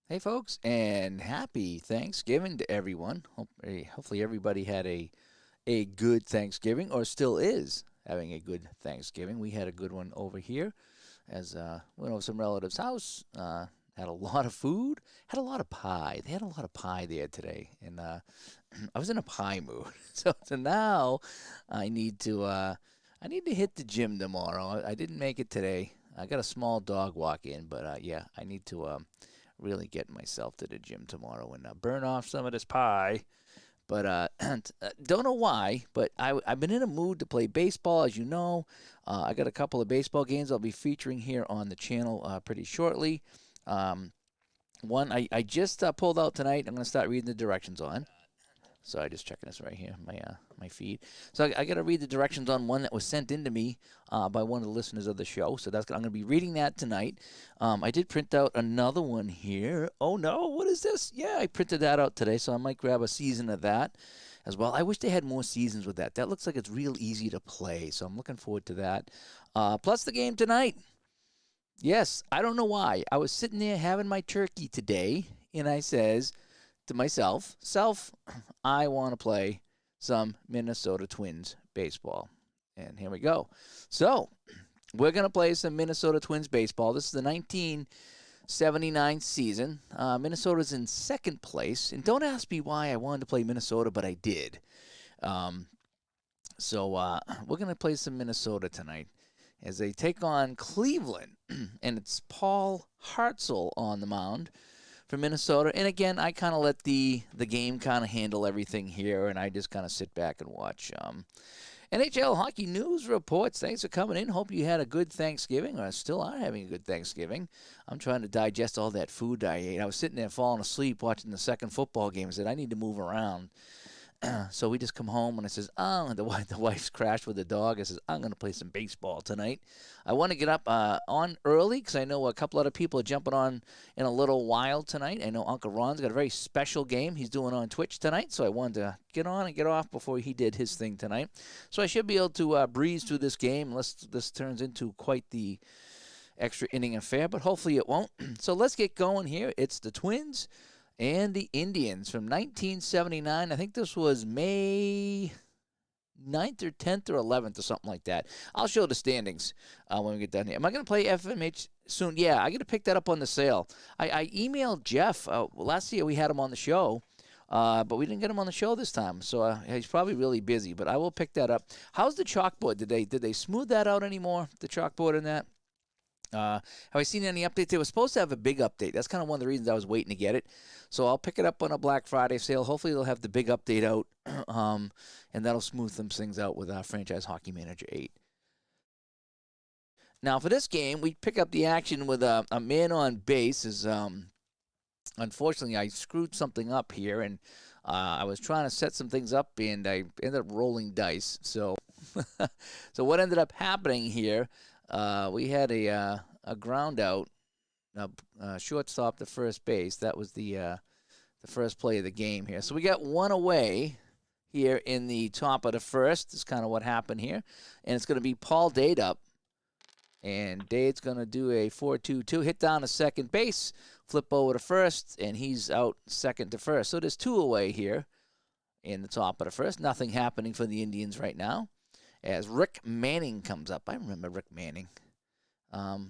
Hey, folks, and happy Thanksgiving to everyone. Hopefully, everybody had a good Thanksgiving or still is having a good Thanksgiving. We had a good one over here as went over some relatives' house. Had a lot of food, had a lot of pie. They had a lot of pie there today, and I was in a pie mood. So now I need to I need to hit the gym tomorrow. I didn't make it today. I got a small dog walk in, but yeah, I need to really get myself to the gym tomorrow and burn off some of this pie. But don't know why, but I've been in a mood to play baseball, as you know. I got a couple of baseball games I'll be featuring here on the channel pretty shortly. Um, One I just pulled out tonight. I'm going to start reading the directions on. So I just checking this right here, my feed. So I got to read the directions on one that was sent in to me by one of the listeners of the show. So I'm going to be reading that tonight. I did print out another one here. Oh no, what is this? Yeah, I printed that out today, so I might grab a season of that as well. I wish they had more seasons with that. That looks like it's real easy to play, so I'm looking forward to that. Plus the game tonight. Yes, I don't know why. I was sitting there having my turkey today, and I says to myself, I want to play some Minnesota Twins baseball. And here we go. So, we're going to play some Minnesota Twins baseball. This is the 1979 season. Minnesota's in second place. And don't ask me why I wanted to play Minnesota, but I did. Um, so, we're going to play some Minnesota tonight as they take on Cleveland. And it's Paul Hartzell on the mound for Minnesota. And again, I kind of let the game kind of handle everything here, and I just kind of sit back and watch. NHL Hockey News reports. Thanks for coming in. Hope you had a good Thanksgiving, or still are having a good Thanksgiving. I'm trying to digest all that food I ate. I was sitting there falling asleep watching the second football game. I said, I need to move around. So we just come home and I says, and the wife's crashed with the dog. I says, I'm going to play some baseball tonight. I want to get up on early because I know a couple other people are jumping on in a little while tonight. I know Uncle Ron's got a very special game he's doing on Twitch tonight, so I wanted to get on and get off before he did his thing tonight. So I should be able to breeze through this game unless this turns into quite the extra inning affair, but hopefully it won't. So let's get going here. It's the Twins and the Indians from 1979. I think this was May 9th or 10th or 11th or something like that. I'll show the standings when we get done here. Am I going to play FMH soon? Yeah, I got to pick that up on the sale. I emailed Jeff. Last year we had him on the show. But we didn't get him on the show this time, so he's probably really busy. But I will pick that up. How's the chalkboard? Did they smooth that out anymore? The chalkboard in that? Have I seen any updates? They were supposed to have a big update. That's kind of one of the reasons I was waiting to get it. So I'll pick it up on a Black Friday sale. Hopefully they'll have the big update out, and that'll smooth some things out with Franchise Hockey Manager 8. Now for this game, we pick up the action with a man on base. Unfortunately, I screwed something up here, and I was trying to set some things up, and I ended up rolling dice. So, so what ended up happening here? We had a ground out, shortstop to first base. That was the first play of the game here. So we got one away here in the top of the first. Is kind of what happened here, and it's going to be Paul Dade up. And Dade's going to do a 4-2-2, hit down to second base, flip over to first, and he's out second to first. So there's two away here in the top of the first. Nothing happening for the Indians right now as Rick Manning comes up. I remember Rick Manning. I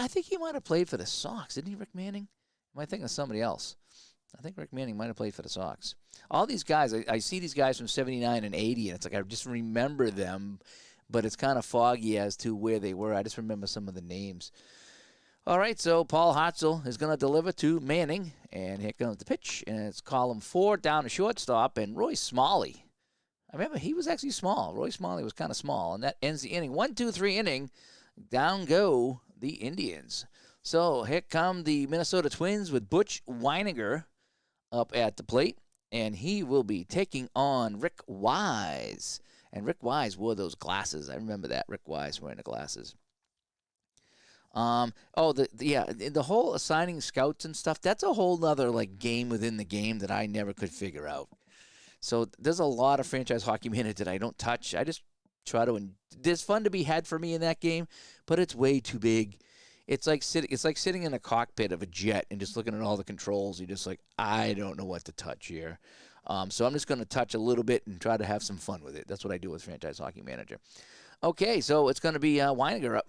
think he might have played for the Sox. Didn't he, Rick Manning? Am I thinking of somebody else? I think Rick Manning might have played for the Sox. All these guys, I see these guys from 79 and 80, and it's like I just remember them, but it's kind of foggy as to where they were. I just remember some of the names. All right, so Paul Hartzell is going to deliver to Manning, and here comes the pitch, and it's column 4 down to shortstop, and Roy Smalley. I remember he was actually small. Roy Smalley was kind of small, and that ends the inning. 1-2-3 inning. Down go the Indians. So here come the Minnesota Twins with Butch Weininger up at the plate, and he will be taking on Rick Wise. And Rick Wise wore those glasses. I remember that, Rick Wise wearing the glasses. The whole assigning scouts and stuff, that's a whole other like game within the game that I never could figure out. So there's a lot of Franchise Hockey Manager that I don't touch. I just try to. There's fun to be had for me in that game, but it's way too big. It's like sitting in a cockpit of a jet and just looking at all the controls. You're just like, I don't know what to touch here. So I'm just going to touch a little bit and try to have some fun with it. That's what I do with Franchise Hockey Manager. Okay, so it's going to be Weininger up.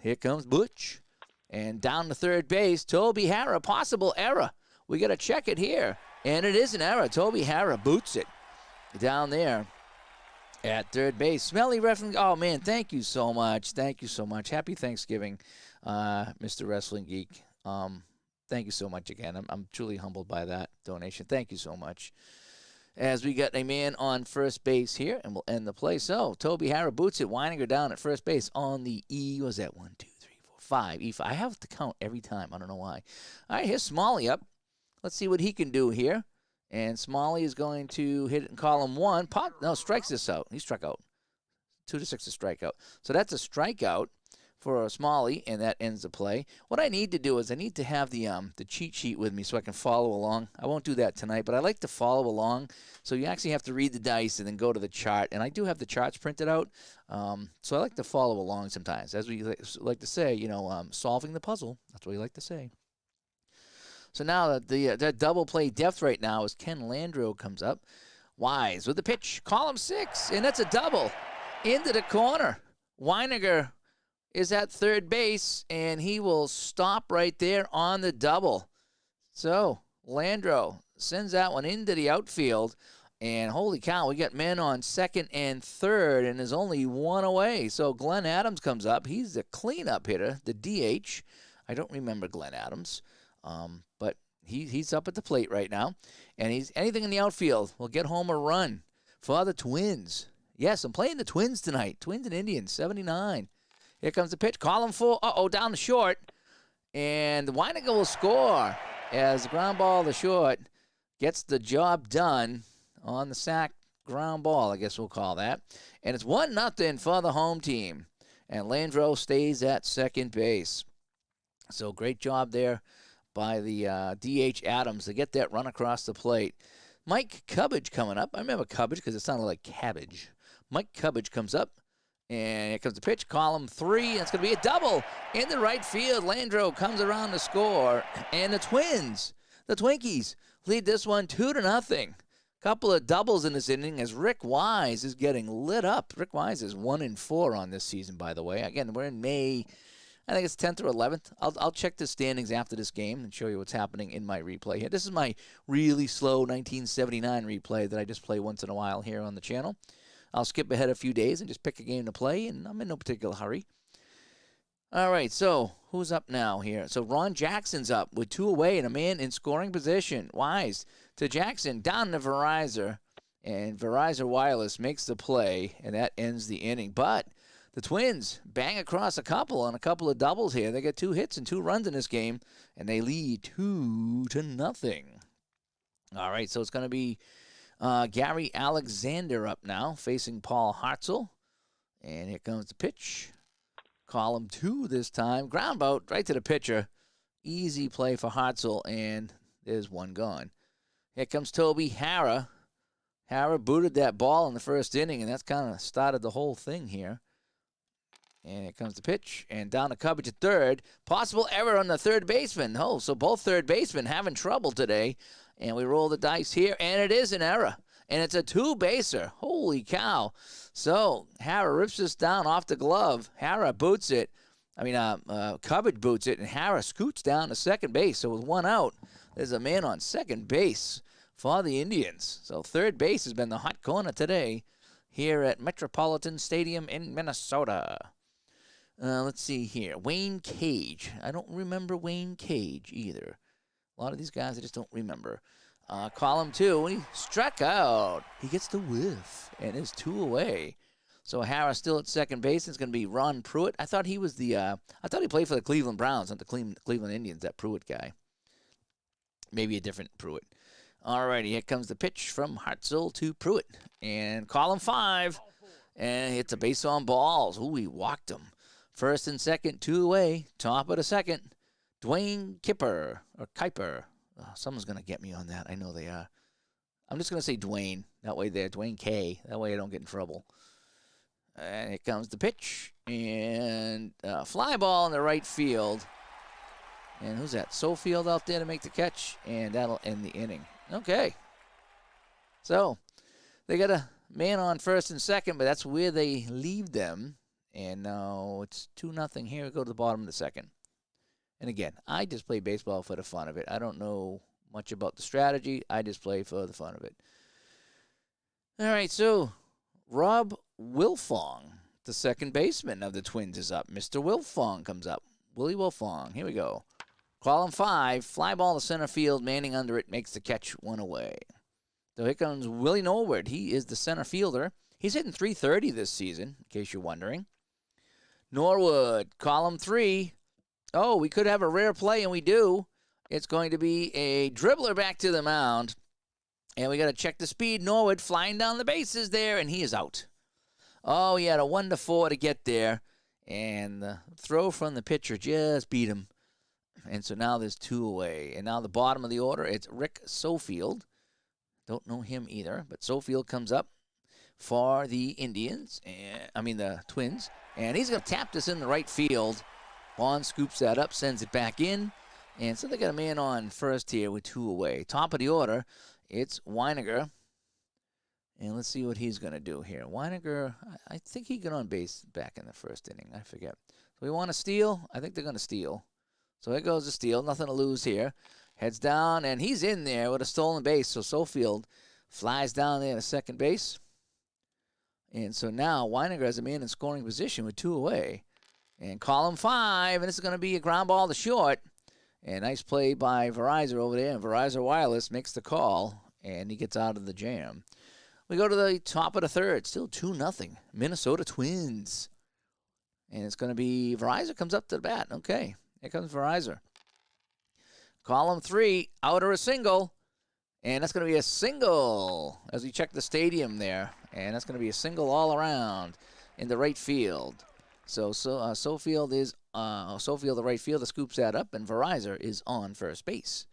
Here comes Butch. And down to third base, Toby Harrah, possible error. We got to check it here. And it is an error. Toby Harrah boots it down there at third base. Smelly Wrestling. Oh, man, thank you so much. Thank you so much. Happy Thanksgiving, Mr. Wrestling Geek. Thank you so much again. I'm truly humbled by that donation. Thank you so much. As we got a man on first base here, and we'll end the play. So, Toby Harrah boots it. Weininger down at first base on the E. Was that 1, 2, 3, 4, 5? E5. I have to count every time. I don't know why. All right, here's Smalley up. Let's see what he can do here. And Smalley is going to hit it in column 1. Strikes this out. He struck out. 2 to 6 is strikeout. So that's a strikeout for Smalley, and that ends the play. What I need to do is I need to have the cheat sheet with me so I can follow along. I won't do that tonight, but I like to follow along. So you actually have to read the dice and then go to the chart. And I do have the charts printed out, so I like to follow along sometimes. As we like to say, solving the puzzle. That's what we like to say. So now that double play depth right now is Ken Landreau comes up. Wise with the pitch, column 6, and that's a double into the corner. Weininger is at third base, and he will stop right there on the double. So Landreau sends that one into the outfield, and holy cow, we got men on second and third, and there's only one away. So Glenn Adams comes up. He's the cleanup hitter, the DH. I don't remember Glenn Adams. But he's up at the plate right now, and he's anything in the outfield will get home a run for the Twins. Yes, I'm playing the Twins tonight. Twins and Indians, 79. Here comes the pitch. Column 4. Down the short. And Weininger will score as the ground ball to short gets the job done on the sack ground ball, I guess we'll call that. And it's 1-0 for the home team. And Landreau stays at second base. So great job there by the DH Adams to get that run across the plate. Mike Cubbage coming up. I remember Cubbage because it sounded like cabbage. Mike Cubbage comes up, and here comes the pitch, column 3, and it's going to be a double in the right field. Landreau comes around to score, and the Twins, the Twinkies, lead this one 2-0. Couple of doubles in this inning as Rick Wise is getting lit up. Rick Wise is 1-4 on this season, by the way. Again, we're in May. I think it's 10th or 11th. I'll check the standings after this game and show you what's happening in my replay here. This is my really slow 1979 replay that I just play once in a while here on the channel. I'll skip ahead a few days and just pick a game to play, and I'm in no particular hurry. All right, so who's up now here? So Ron Jackson's up with 2 away and a man in scoring position. Wise to Jackson, down to Verizon, and Verizon Wireless makes the play, and that ends the inning. But the Twins bang across a couple on a couple of doubles here. They get 2 hits and 2 runs in this game, and they lead 2-0. All right, so it's going to be Gary Alexander up now, facing Paul Hartzell. And here comes the pitch. Column 2 this time. Ground out right to the pitcher. Easy play for Hartzell, and there's one gone. Here comes Toby Harrah. Harrah booted that ball in the first inning, and that's kind of started the whole thing here. And here comes the pitch, and down to Cubbage at third. Possible error on the third baseman. Oh, so both third basemen having trouble today. And we roll the dice here, and it is an error. And it's a 2-baser. Holy cow. So Harrah rips this down off the glove. Harrah boots it. Cubbage boots it, and Harrah scoots down to second base. So with 1 out, there's a man on second base for the Indians. So third base has been the hot corner today here at Metropolitan Stadium in Minnesota. Let's see here. Wayne Cage. I don't remember Wayne Cage either. A lot of these guys I just don't remember. Column 2, when he struck out, he gets the whiff, and is 2 away. So Harrah still at second base. It's going to be Ron Pruitt. I thought he was I thought he played for the Cleveland Browns, not the Cleveland Indians, that Pruitt guy. Maybe a different Pruitt. All righty, here comes the pitch from Hartzell to Pruitt. And column 5, and hits a base on balls. Ooh, he walked him. First and second, 2 away. Top of the second, Dwayne Kipper, or Kuiper. Oh, someone's going to get me on that. I know they are. I'm just going to say Dwayne. That way there, Dwayne K. That way I don't get in trouble. And here comes the pitch. And fly ball in the right field. And who's that? Sofield out there to make the catch, and that'll end the inning. Okay. So they got a man on first and second, but that's where they leave them. And now it's 2-0 here. We go to the bottom of the second. And again, I just play baseball for the fun of it. I don't know much about the strategy. I just play for the fun of it. All right, so Rob Wilfong, the second baseman of the Twins, is up. Mr. Wilfong comes up. Willie Wilfong. Here we go. Column 5, fly ball to center field. Manning under it makes the catch, 1 away. So here comes Willie Norwood. He is the center fielder. He's hitting .330 this season, in case you're wondering. Norwood, column 3. Oh, we could have a rare play, and we do. It's going to be a dribbler back to the mound. And we got to check the speed. Norwood flying down the bases there, and he is out. Oh, he had a 1-4 to get there. And the throw from the pitcher just beat him. And so now there's 2 away. And now the bottom of the order, it's Rick Sofield. Don't know him either, but Sofield comes up for the the Twins. And he's going to tap this in the right field. Bond scoops that up, sends it back in. And so they got a man on first here with 2 away. Top of the order, it's Weiniger. And let's see what he's going to do here. Weiniger, I think he got on base back in the first inning. I forget. So we want to steal? I think they're going to steal. So here goes the steal. Nothing to lose here. Heads down, and he's in there with a stolen base. So Sofield flies down there to second base. And so now Weiniger has a man in scoring position with 2 away. And column 5, and this is going to be a ground ball to short. And nice play by Verizon over there. And Verizon Wireless makes the call, and he gets out of the jam. We go to the top of the third. Still 2-0. Minnesota Twins. And it's going to be Verizon comes up to the bat. Okay, here comes Verizon. Column 3, outer a single. And that's going to be a single as we check the stadium there. And that's going to be a single all around in the right field. Sofield the right fielder, scoops that up, and Verizon is on first base.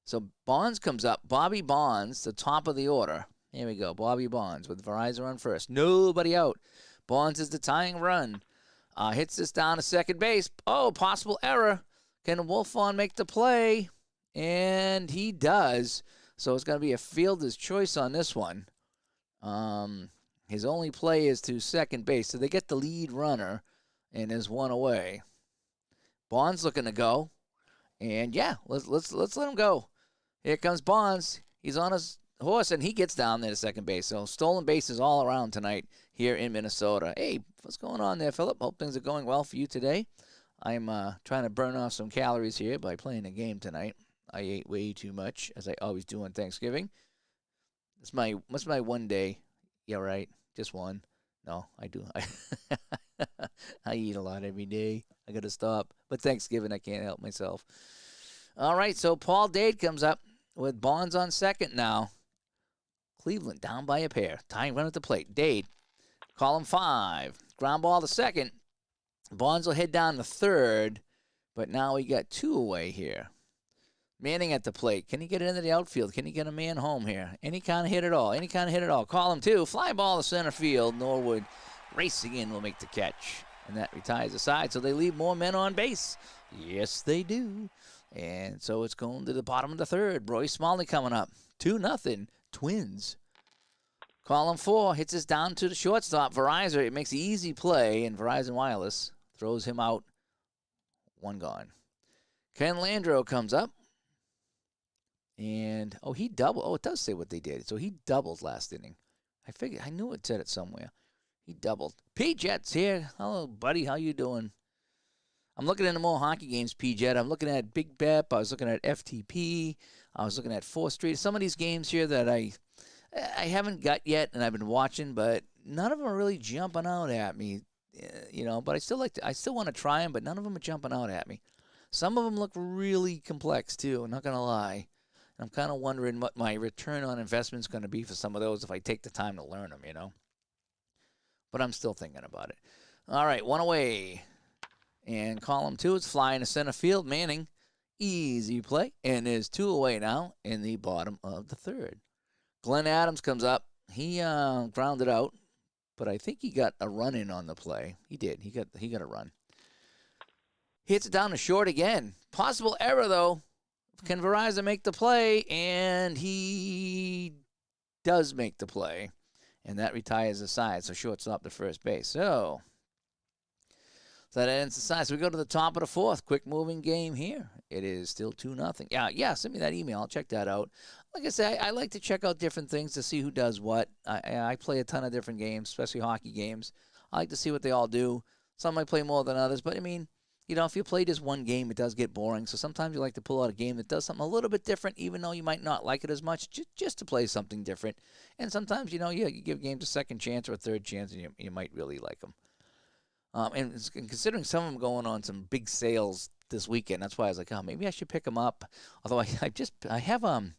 So Bonds comes up. Bobby Bonds, the top of the order. Here we go. Bobby Bonds with Verizon on first. Nobody out. Bonds is the tying run. Hits this down to second base. Oh, possible error. Can Wilfong make the play? And he does. So it's going to be a fielder's choice on this one. His only play is to second base. So they get the lead runner, and there's 1 away. Bonds looking to go. And, yeah, let's let him go. Here comes Bonds. He's on his horse, and he gets down there to second base. So stolen bases all around tonight here in Minnesota. Hey, what's going on there, Philip? Hope things are going well for you today. I'm trying to burn off some calories here by playing a game tonight. I ate way too much, as I always do on Thanksgiving. It's my one day. Yeah, right. Just one. No, I do. I eat a lot every day. I got to stop. But Thanksgiving, I can't help myself. All right, so Paul Dade comes up with Bonds on second now. Cleveland down by a pair. Tying run at the plate. Dade, column 5. Ground ball to second. Bonds will head down to third, but now we got 2 away here. Manning at the plate. Can he get it into the outfield? Can he get a man home here? Any kind of hit at all. Column 2. Fly ball to center field. Norwood racing in will make the catch. And that retires the side, so they leave more men on base. Yes, they do. And so it's going to the bottom of the third. Roy Smalley coming up. 2-0. Twins. Column 4 hits us down to the shortstop. Verizon, it makes an easy play, and Verizon Wireless throws him out. 1 gone. Ken Landreau comes up. And, he doubled. Oh, it does say what they did. So he doubled last inning. I knew it said it somewhere. He doubled. P-Jet's here. Hello, buddy. How you doing? I'm looking into more hockey games, P-Jet. I'm looking at Big Bep. I was looking at FTP. I was looking at 4th Street. Some of these games here that I haven't got yet and I've been watching, but none of them are really jumping out at me. But I still want to try them, but none of them are jumping out at me. Some of them look really complex, too. I'm not going to lie. I'm kind of wondering what my return on investment is going to be for some of those if I take the time to learn them, But I'm still thinking about it. All right, 1 away. And column 2 is flying to center field. Manning, easy play. And there's 2 away now in the bottom of the third. Glenn Adams comes up. He grounded out, but I think he got a run in on the play. He did. He got a run. Hits it down to short again. Possible error, though. Can Verizon make the play? And he does make the play. And that retires the side, so shortstop to first base. So that ends the side. So we go to the top of the fourth. Quick moving game here. It is still 2-0. Yeah, send me that email. I'll check that out. Like I say, I like to check out different things to see who does what. I play a ton of different games, especially hockey games. I like to see what they all do. Some might play more than others, but I mean, if you play just one game, it does get boring. So sometimes you like to pull out a game that does something a little bit different, even though you might not like it as much, just to play something different. And sometimes, you give games a second chance or a third chance, and you might really like them. And considering some of them going on some big sales this weekend, that's why I was like, maybe I should pick them up. Although I have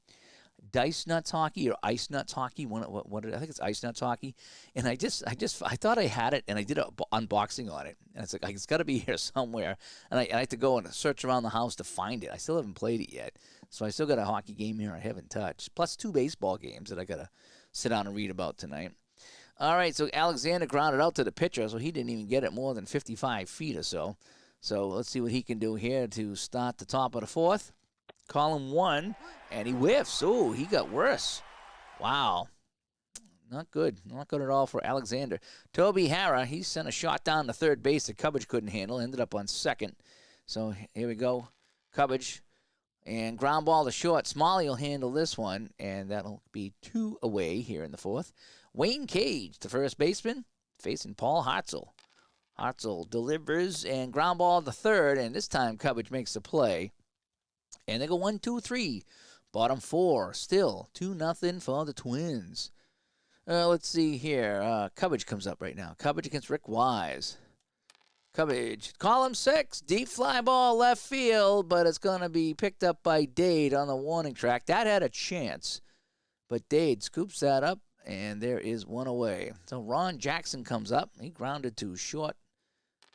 Dice Nuts Hockey or Ice Nuts Hockey. I think it's Ice Nuts Hockey. And I thought I had it, and I did an unboxing on it. And it's like, it's got to be here somewhere. And I have to go and search around the house to find it. I still haven't played it yet. So I still got a hockey game here I haven't touched, plus 2 baseball games that I got to sit down and read about tonight. All right, so Alexander grounded out to the pitcher, so he didn't even get it more than 55 feet or so. So let's see what he can do here to start the top of the fourth. Column 1, and he whiffs. Oh, he got worse. Wow. Not good. Not good at all for Alexander. Toby Hara, he sent a shot down to third base that Cubbage couldn't handle. Ended up on second. So here we go. Cubbage. And ground ball to short. Smalley will handle this one, and that'll be 2 away here in the fourth. Wayne Cage, the first baseman, facing Paul Hartzell. Hartzell delivers and ground ball to third, and this time Cubbage makes the play. And they go 1, 2, 3. Bottom 4. Still 2-0 for the Twins. Let's see here. Cubbage comes up right now. Cubbage against Rick Wise. Cubbage. Column 6. Deep fly ball left field, but it's going to be picked up by Dade on the warning track. That had a chance, but Dade scoops that up, and there is 1 away. So Ron Jackson comes up. He grounded to short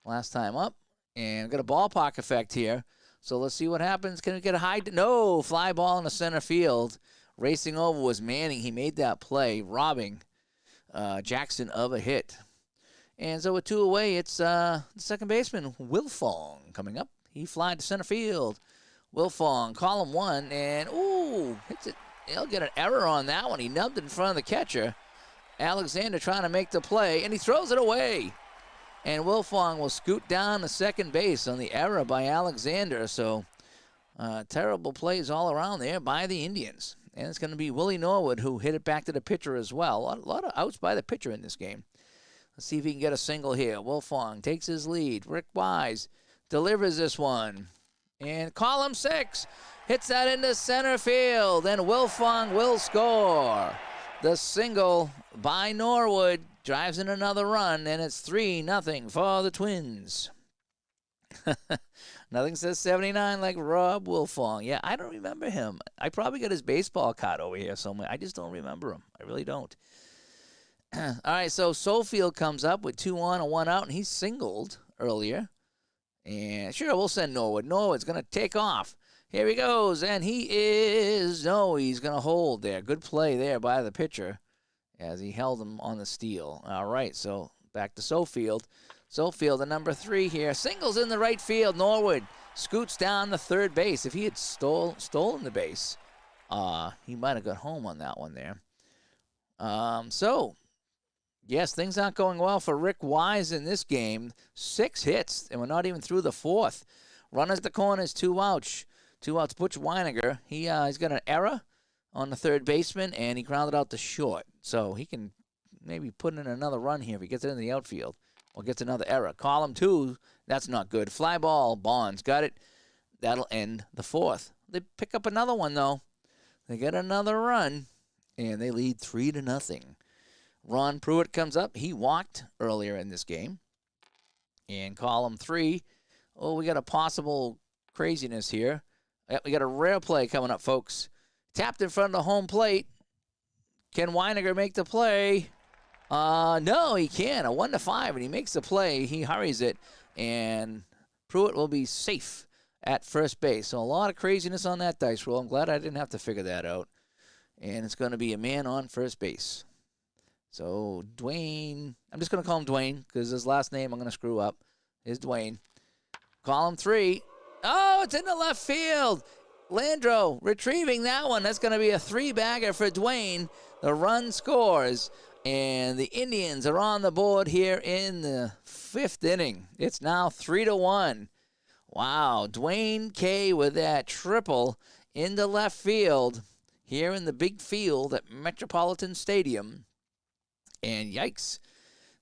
last time up. And got a ballpark effect here. So let's see what happens. Can we get a high? No, fly ball in the center field. Racing over was Manning. He made that play, robbing Jackson of a hit. And so with 2 away, it's the second baseman, Wilfong, coming up. He flied to center field. Wilfong, column 1, and hits it. He'll get an error on that one. He nubbed it in front of the catcher. Alexander trying to make the play, and he throws it away. And Wilfong will scoot down to second base on the error by Alexander. So terrible plays all around there by the Indians. And it's going to be Willie Norwood who hit it back to the pitcher as well. A lot of outs by the pitcher in this game. Let's see if he can get a single here. Wilfong takes his lead. Rick Wise delivers this one. And column 6 hits that into center field. And Wilfong will score. The single by Norwood drives in another run, and it's 3-0 for the Twins. Nothing says 79 like Rob Wilfong. Yeah, I don't remember him. I probably got his baseball card over here somewhere. I just don't remember him. I really don't. All right, so Sofield comes up with 2 on and 1 out, and he singled earlier. And sure, we'll send Norwood. Norwood's going to take off. Here he goes, and he's going to hold there. Good play there by the pitcher as he held him on the steal. All right, so back to Sofield. Sofield, the number 3 here. Singles in the right field. Norwood scoots down the third base. If he had stolen the base, he might have got home on that one there. So, yes, things aren't going well for Rick Wise in this game. 6 hits, and we're not even through the fourth. Runners at the corners, 2 outs. 2 outs. Butch Weiniger, he's got an error on the third baseman, and he grounded out to short. So he can maybe put in another run here if he gets it in the outfield or gets another error. Column 2, that's not good. Fly ball, Bonds got it. That'll end the fourth. They pick up another one, though. They get another run, and they lead 3-0. Ron Pruitt comes up. He walked earlier in this game. And column 3, we got a possible craziness here. We got a rare play coming up, folks. Tapped in front of the home plate. Can Weiniger make the play? No, he can. A 1-5, and he makes the play. He hurries it, and Pruitt will be safe at first base. So a lot of craziness on that dice roll. I'm glad I didn't have to figure that out. And it's going to be a man on first base. So Dwayne, I'm just going to call him Dwayne because his last name I'm going to screw up, is Dwayne. Column 3, Oh, it's in the left field. Landro retrieving that one. That's going to be a three-bagger for Dwayne. The run scores, and the Indians are on the board here in the fifth inning. It's now 3-1. Wow, Dwayne K with that triple into left field here in the big field at Metropolitan Stadium. And yikes.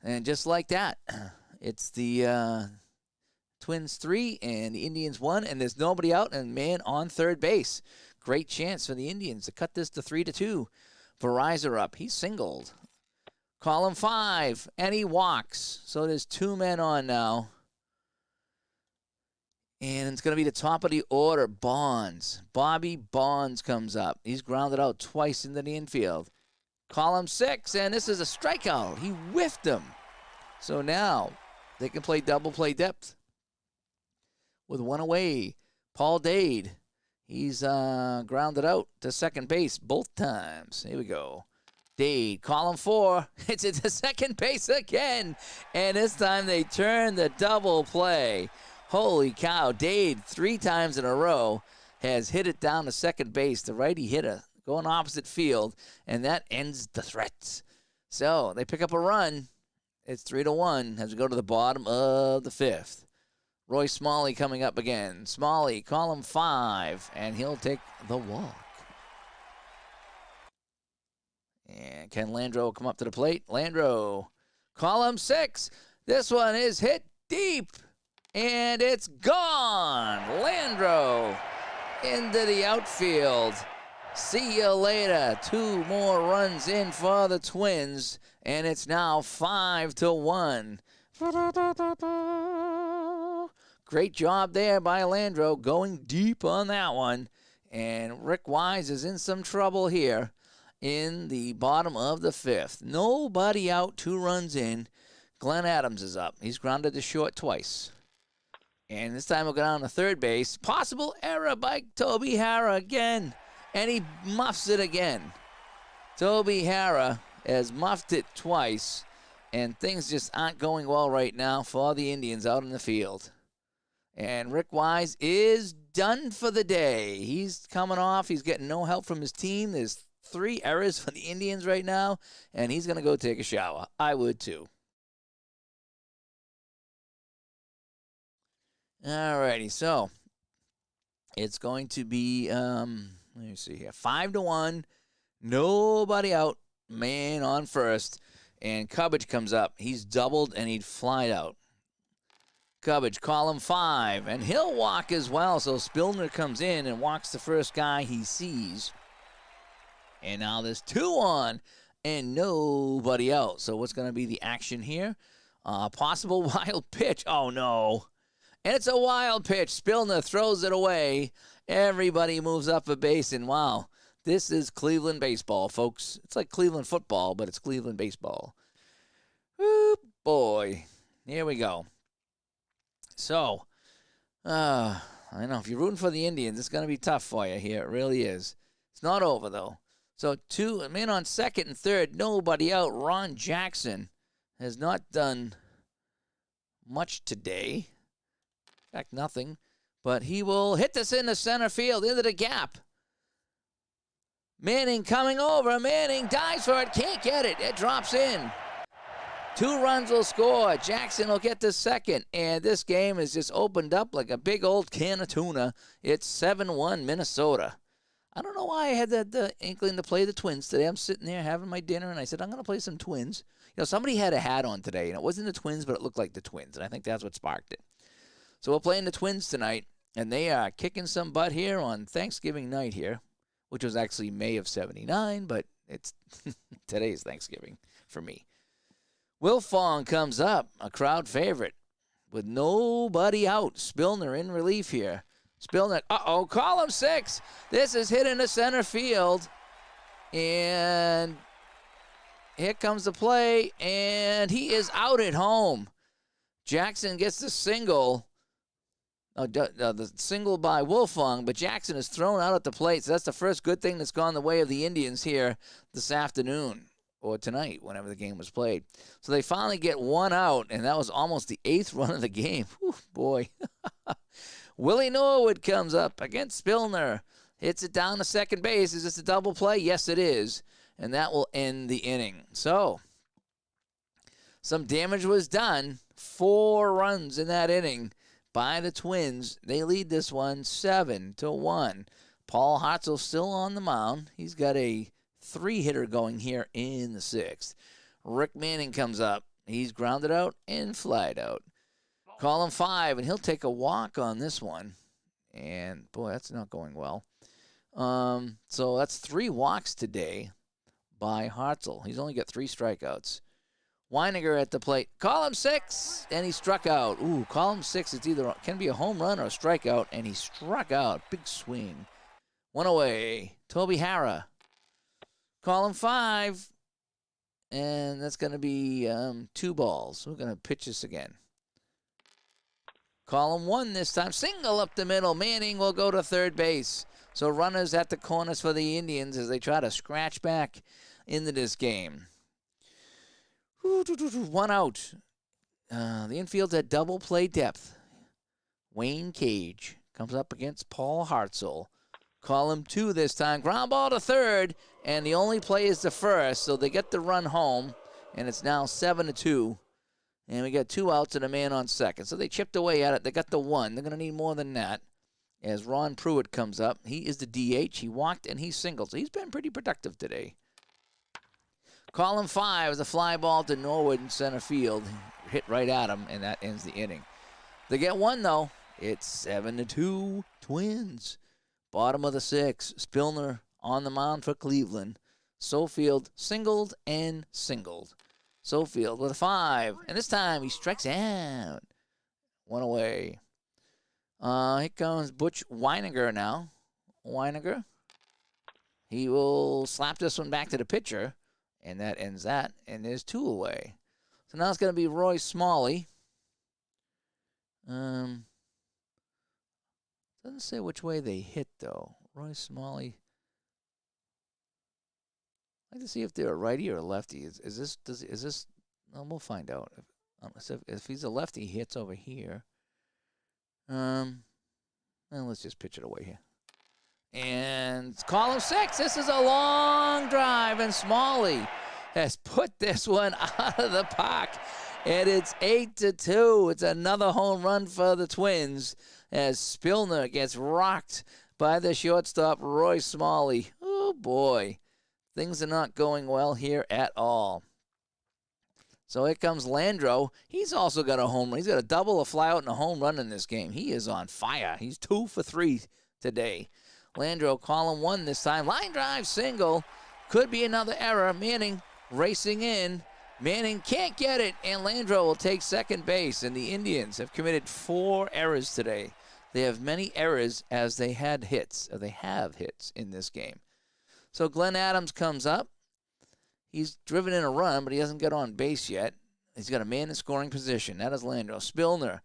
And just like that, it's the Twins 3 and the Indians 1, and there's nobody out and man on third base. Great chance for the Indians to cut this to 3-2. Verizon up. He's singled. Column 5, and he walks. So there's two men on now. And it's going to be the top of the order, Bonds. Bobby Bonds comes up. He's grounded out twice into the infield. Column 6, and this is a strikeout. He whiffed him. So now they can play double play depth. With one away, Paul Dade. He's grounded out to second base both times. Here we go. Dade, column 4. It's at the second base again. And this time they turn the double play. Holy cow. Dade, 3 times in a row, has hit it down to second base. The righty hitter going opposite field. And that ends the threats. So they pick up a run. It's 3-1 as we go to the bottom of the fifth. Roy Smalley coming up again. Smalley, column 5, and he'll take the walk. And can Landro come up to the plate? Landro, column 6. This one is hit deep, and it's gone. Landro into the outfield. See you later. 2 more runs in for the Twins, and it's now 5-1. Great job there by Landro, going deep on that one. And Rick Wise is in some trouble here in the bottom of the fifth. Nobody out, 2 runs in. Glenn Adams is up. He's grounded to short twice. And this time he'll go down to third base. Possible error by Toby Harrah again. And he muffs it again. Toby Harrah has muffed it twice. And things just aren't going well right now for the Indians out in the field. And Rick Wise is done for the day. He's coming off. He's getting no help from his team. There's 3 errors for the Indians right now, and he's going to go take a shower. I would too. All righty, so it's going to be, let me see here, 5-1. Nobody out. Man on first. And Cubbage comes up. He's doubled, and he'd fly out. Cubbage, column 5, and he'll walk as well. So Spillner comes in and walks the first guy he sees. And now there's 2 on and nobody out. So what's going to be the action here? Possible wild pitch. Oh, no. And it's a wild pitch. Spillner throws it away. Everybody moves up a base, and wow, this is Cleveland baseball, folks. It's like Cleveland football, but it's Cleveland baseball. Ooh, boy. Here we go. So, I know if you're rooting for the Indians, it's going to be tough for you here. It really is. It's not over, though. So, 2 men on second and third, nobody out. Ron Jackson has not done much today. In fact, nothing. But he will hit this into center field, into the gap. Manning coming over. Manning dives for it. Can't get it. It drops in. 2 runs will score. Jackson will get the second. And this game is just opened up like a big old can of tuna. It's 7-1 Minnesota. I don't know why I had the inkling to play the Twins today. I'm sitting there having my dinner, and I said, I'm going to play some Twins. You know, somebody had a hat on today, and it wasn't the Twins, but it looked like the Twins. And I think that's what sparked it. So we're playing the Twins tonight, and they are kicking some butt here on Thanksgiving night here, which was actually May of 79, but it's today's Thanksgiving for me. Will Fong comes up, a crowd favorite, with nobody out. Spillner in relief here. Spillner, column 6. This is hit into center field. And here comes the play, and he is out at home. Jackson gets the single. The single by Wolfong, but Jackson is thrown out at the plate. So that's the first good thing that's gone the way of the Indians here this afternoon or tonight, whenever the game was played. So they finally get 1 out, and that was almost the 8th run of the game. Whew, boy. Willie Norwood comes up against Spillner. Hits it down to second base. Is this a double play? Yes, it is. And that will end the inning. So, some damage was done. 4 runs in that inning by the Twins. They lead this one 7-1. Paul Hartzell still on the mound. He's got a 3-hitter going here in the 6th. Rick Manning comes up. He's grounded out and flied out. Call him 5, and he'll take a walk on this one. And, boy, that's not going well. So that's 3 walks today by Hartzell. He's only got 3 strikeouts. Weininger at the plate. Call him 6, and he struck out. Ooh, call him 6. It's either can be a home run or a strikeout, and he struck out. Big swing. 1 away. Toby Hara. Call him 5, and that's going to be 2 balls. We're going to pitch this again. Call him 1 this time. Single up the middle. Manning will go to third base. So runners at the corners for the Indians as they try to scratch back into this game. 1 out. The infield's at double play depth. Wayne Cage comes up against Paul Hartzell. Call him 2 this time. Ground ball to third, and the only play is the first, so they get the run home, and it's now 7-2. And we got 2 outs and a man on second. So they chipped away at it. They got the 1. They're going to need more than that. As Ron Pruitt comes up, he is the DH. He walked and he singled. So he's been pretty productive today. Call him 5 as a fly ball to Norwood in center field. Hit right at him, and that ends the inning. They get 1, though. It's 7-2 Twins. Bottom of the 6. Spillner on the mound for Cleveland. Sofield singled and singled. Sofield with a 5. And this time he strikes out. 1 away. Here comes Butch Weininger now. Weininger. He will slap this one back to the pitcher. And that ends that. And there's 2 away. So now it's going to be Roy Smalley. Doesn't say which way they hit, though. Roy Smalley. I'd like to see if they're a righty or a lefty. Is this? Well, we'll find out. If he's a lefty, he hits over here. Well, let's just pitch it away here. And call him 6. This is a long drive, and Smalley has put this one out of the park. And it's 8-2. It's another home run for the Twins as Spillner gets rocked by the shortstop, Roy Smalley. Oh, boy. Things are not going well here at all. So here comes Landro. He's also got a home run. He's got a double, a flyout, and a home run in this game. He is on fire. He's 2 for 3 today. Landro, call him 1 this time. Line drive, single. Could be another error. Manning racing in. Manning can't get it, and Landro will take second base. And the Indians have committed 4 errors today. They have many errors as they had hits, or they have hits in this game. So Glenn Adams comes up. He's driven in a run, but he hasn't got on base yet. He's got a man in scoring position. That is Landro. Spillner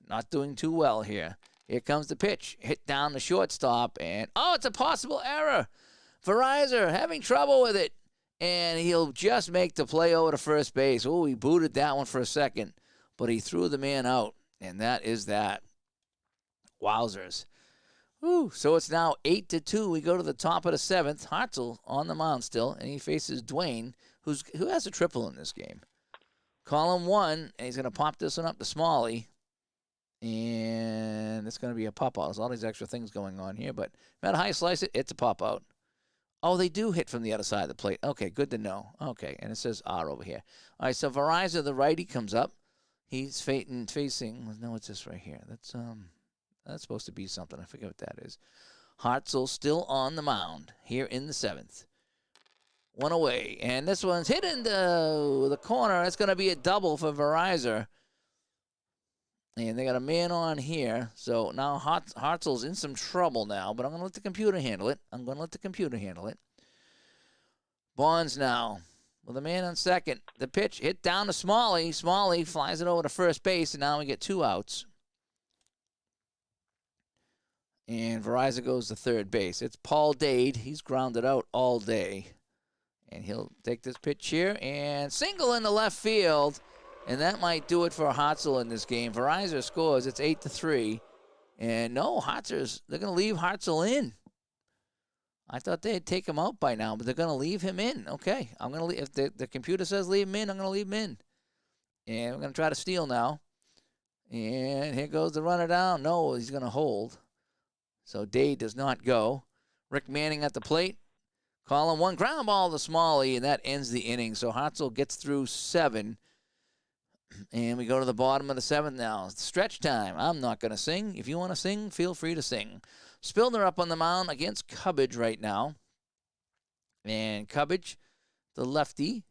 not doing too well here. Here comes the pitch. Hit down the shortstop, and it's a possible error. Verizon having trouble with it, and he'll just make the play over to first base. Oh, he booted that one for a second, but he threw the man out, and that is that. Wowzers. So it's now 8-2. We go to the top of the 7th. Hartzell on the mound still, and he faces Dwayne, who has a triple in this game. Call him 1, and he's going to pop this one up to Smalley. And it's going to be a pop-out. There's all these extra things going on here, but no matter how you slice it, it's a pop-out. Oh, they do hit from the other side of the plate. Okay, good to know. Okay, and it says R over here. All right, so Verizon, the righty, comes up. He's facing. No, it's this right here. That's supposed to be something. I forget what that is. Hartzell still on the mound here in the 7th. 1 away, and this one's hit into the corner. It's going to be a double for Verizon. And they got a man on here. So now Hartzell's in some trouble now, but I'm going to let the computer handle it. Bonds now with a man on second. The pitch hit down to Smalley. Smalley flies it over to first base, and now we get 2 outs. And Verizon goes to third base. It's Paul Dade. He's grounded out all day. And he'll take this pitch here and single into left field. And that might do it for Hartzell in this game. Verizon scores. It's 8-3. And no, they're going to leave Hartzell in. I thought they'd take him out by now, but they're going to leave him in. Okay, I'm going to leave. If the computer says leave him in, I'm going to leave him in. And we're going to try to steal now. And here goes the runner down. No, he's going to hold. So Day does not go. Rick Manning at the plate. Column 1, ground ball to Smalley, and that ends the inning. So Hartzell gets through 7. And we go to the bottom of the 7th now. It's stretch time. I'm not going to sing. If you want to sing, feel free to sing. Spilner up on the mound against Cubbage right now. And Cubbage, the lefty,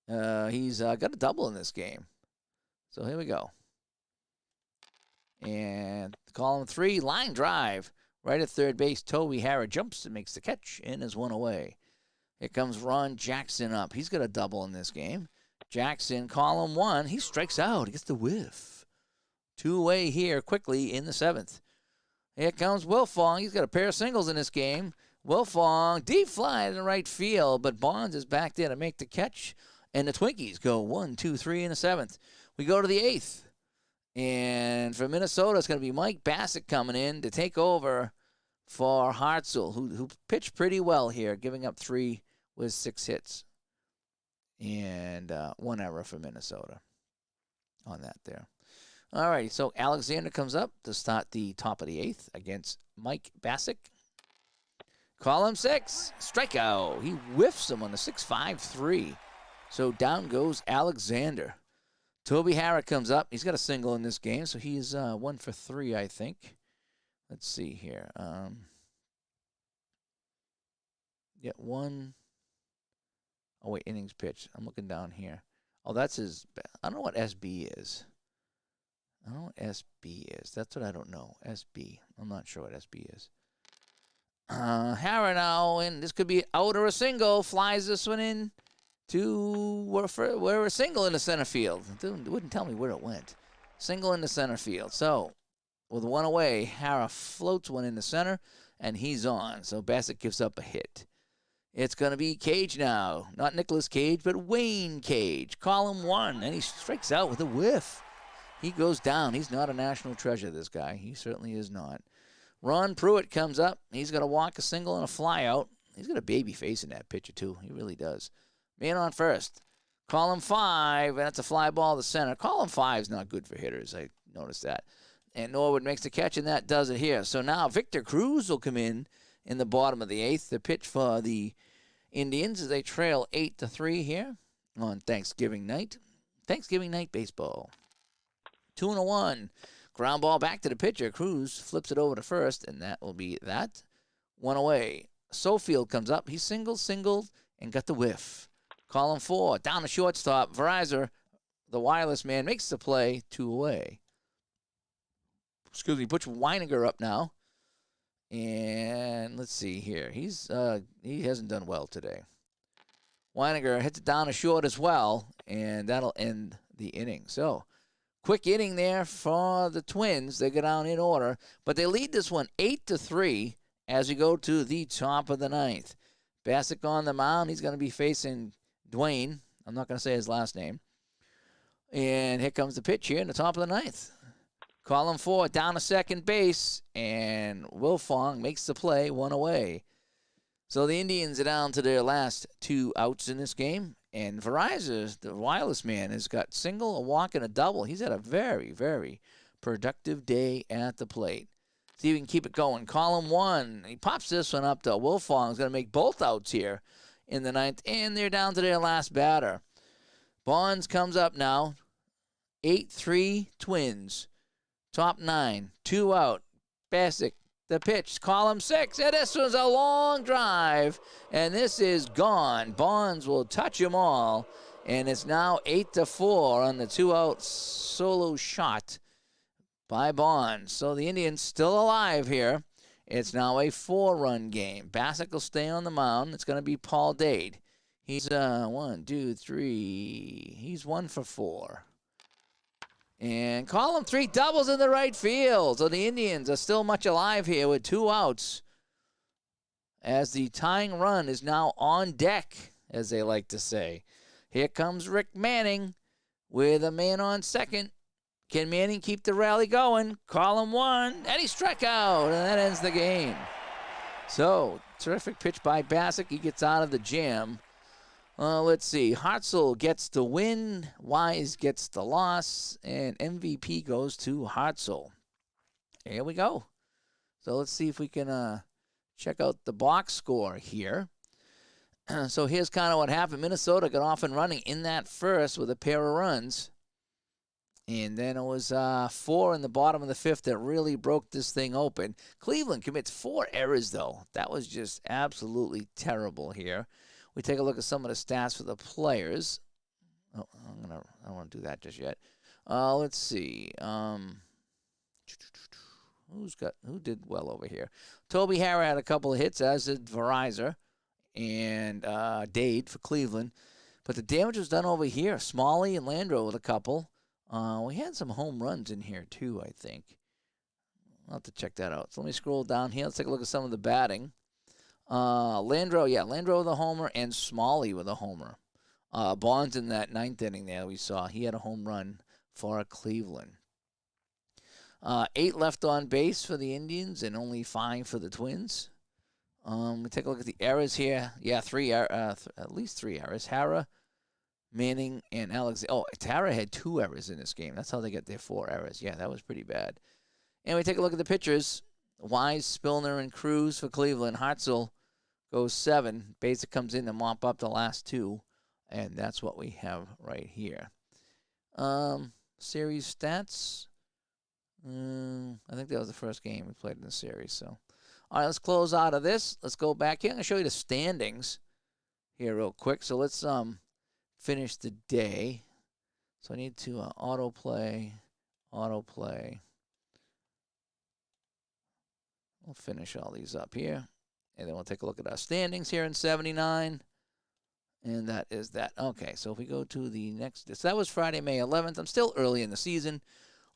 he's got a double in this game. So here we go. And column 3, line drive. Right at third base, Toby Harrah jumps and makes the catch and is one away. Here comes Ron Jackson up. He's got a double in this game. Jackson, column 1, he strikes out. He gets the whiff. 2 away here quickly in the 7th. Here comes Wilfong. He's got a pair of singles in this game. Wilfong, deep fly in the right field, but Bonds is back there to make the catch. And the Twinkies go 1, 2, 3 in the 7th. We go to the 8th. And for Minnesota, it's going to be Mike Bassett coming in to take over for Hartzell, who pitched pretty well here, giving up 3 with 6 hits. And 1 error for Minnesota on that there. All right, so Alexander comes up to start the top of the 8th against Mike Bassett. Column 6, strikeout. He whiffs him on the 6.53. So down goes Alexander. Toby Harrah comes up. He's got a single in this game, so he's 1 for 3, I think. Let's see here. Yeah, 1. Oh, wait, innings pitched. I'm looking down here. Oh, that's his. I don't know what SB is. I don't know what SB is. That's what I don't know. SB. I'm not sure what SB is. Harrah now, and this could be out or a single. Flies this one in to where a single in the center field. It wouldn't tell me where it went. Single in the center field. So, with 1 away, Harrah floats one in the center, and he's on. So Bassett gives up a hit. It's going to be Cage now. Not Nicolas Cage, but Wayne Cage. Column 1, and he strikes out with a whiff. He goes down. He's not a national treasure, this guy. He certainly is not. Ron Pruitt comes up. He's going to walk a single and a fly out. He's got a baby face in that pitcher, too. He really does. Man on first. Column 5, and that's a fly ball to center. Column 5 is not good for hitters. I noticed that. And Norwood makes the catch, and that does it here. So now Victor Cruz will come in the bottom of the 8th. The pitch for the Indians as they trail 8-3 here on Thanksgiving night. Thanksgiving night baseball. 2-1. Ground ball back to the pitcher. Cruz flips it over to first, and that will be that. 1 away. Sofield comes up. He singled, and got the whiff. Column 4, down the shortstop. Verizon, the wireless man, makes the play. 2 away. Excuse me, puts Weininger up now. And let's see here. He hasn't done well today. Weininger hits it down a short as well, and that'll end the inning. So, quick inning there for the Twins. They go down in order, but they lead this one 8-3 as we go to the top of the 9th. Bassett on the mound. He's going to be facing Dwayne. I'm not going to say his last name. And here comes the pitch here in the top of the 9th. Column 4, down to second base, and Wilfong makes the play. 1 away. So the Indians are down to their last 2 outs in this game. And Verizon, the wireless man, has got single, a walk, and a double. He's had a very, very productive day at the plate. See if we can keep it going. Column 1, he pops this one up to Wilfong. He's going to make both outs here in the 9th, and they're down to their last batter. Bonds comes up now. 8-3 Twins. Top 9, 2 out. Bassett, the pitch, column 6, and this was a long drive, and this is gone. Bonds will touch them all, and it's now 8-4 on the 2-out solo shot by Bonds. So the Indians still alive here. It's now a 4-run game. Bassett will stay on the mound. It's going to be Paul Dade. He's 1, 2, 3. He's 1 for 4. And column 3 doubles in the right field. So the Indians are still much alive here with 2 outs as the tying run is now on deck, as they like to say. Here comes Rick Manning with a man on second. Can Manning keep the rally going? Column 1, and he struck out, and that ends the game. So, terrific pitch by Bassick. He gets out of the jam. Let's see. Hartzell gets the win. Wise gets the loss. And MVP goes to Hartzell. Here we go. So let's see if we can check out the box score here. So here's kind of what happened. Minnesota got off and running in that first with a pair of runs. And then it was 4 in the bottom of the fifth that really broke this thing open. Cleveland commits 4 errors, though. That was just absolutely terrible here. We take a look at some of the stats for the players. Oh, I don't want to do that just yet. Let's see. Who did well over here? Toby Harrah had a couple of hits, as did Verizon and Dade for Cleveland. But the damage was done over here. Smalley and Landreau with a couple. We had some home runs in here, too, I think. I'll have to check that out. So let me scroll down here. Let's take a look at some of the batting. Landreau with a homer and Smalley with a homer. Bonds in that 9th inning there we saw. He had a home run for Cleveland. 8 left on base for the Indians and only 5 for the Twins. We take a look at the errors here. Yeah, at least 3 errors. Harrah, Manning, and Alexander. Oh, Tara had 2 errors in this game. That's how they get their 4 errors. Yeah, that was pretty bad. And we take a look at the pitchers. Wise, Spillner, and Cruz for Cleveland. Hartzell goes 7. Basic comes in to mop up the last 2. And that's what we have right here. Series stats. I think that was the first game we played in the series. So, all right, let's close out of this. Let's go back here. I'm going to show you the standings here real quick. So let's finish the day. So I need to autoplay. We'll finish all these up here. And then we'll take a look at our standings here in 79. And that is that. Okay, so if we go to the next, so that was Friday, May 11th. I'm still early in the season.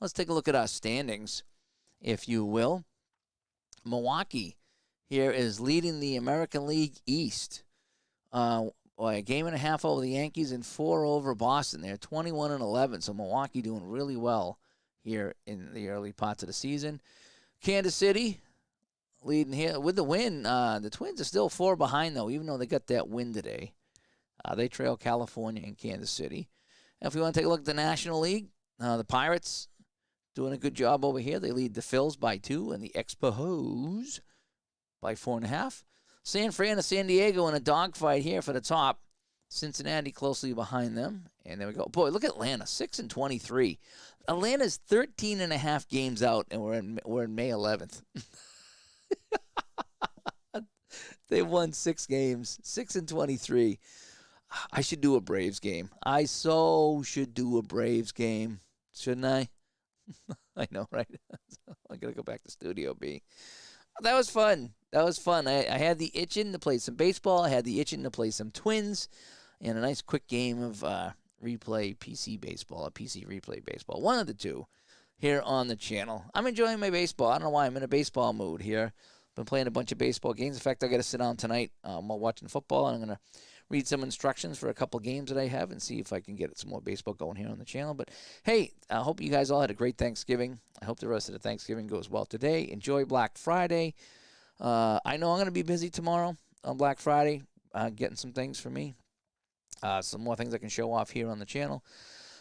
Let's take a look at our standings, if you will. Milwaukee here is leading the American League East. A game and a half over the Yankees and 4 over Boston. They're 21-11, so Milwaukee doing really well here in the early parts of the season. Kansas City leading here with the win. The Twins are still 4 behind, though, even though they got that win today. They trail California and Kansas City. And if we want to take a look at the National League, the Pirates doing a good job over here. They lead the Phils by 2 and the Expos by 4.5. San Fran and San Diego in a dogfight here for the top. Cincinnati closely behind them. And there we go. Boy, look at Atlanta, 6-23. Atlanta's 13.5 games out, and we're in May 11th. They won 6 games, 6-23. I should do a Braves game. I so should do a Braves game, shouldn't I? I know, right? I got to go back to Studio B. That was fun. I had the itching to play some baseball. I had the itching to play some Twins. And a nice quick game of replay PC baseball, a PC replay baseball. One of the two here on the channel. I'm enjoying my baseball. I don't know why I'm in a baseball mood here. Been playing a bunch of baseball games. In fact, I got to sit down tonight while watching football, and I'm going to read some instructions for a couple games that I have and see if I can get some more baseball going here on the channel. But, hey, I hope you guys all had a great Thanksgiving. I hope the rest of the Thanksgiving goes well today. Enjoy Black Friday. I know I'm going to be busy tomorrow on Black Friday getting some things for me. Some more things I can show off here on the channel.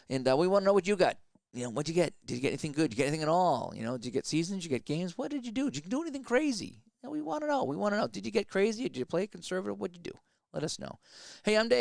And we want to know what you got. What'd you get? Did you get anything good? Did you get anything at all? Did you get seasons? Did you get games? What did you do? Did you do anything crazy? We want to know. Did you get crazy? Did you play conservative? What'd you do? Let us know. Hey, I'm Dave.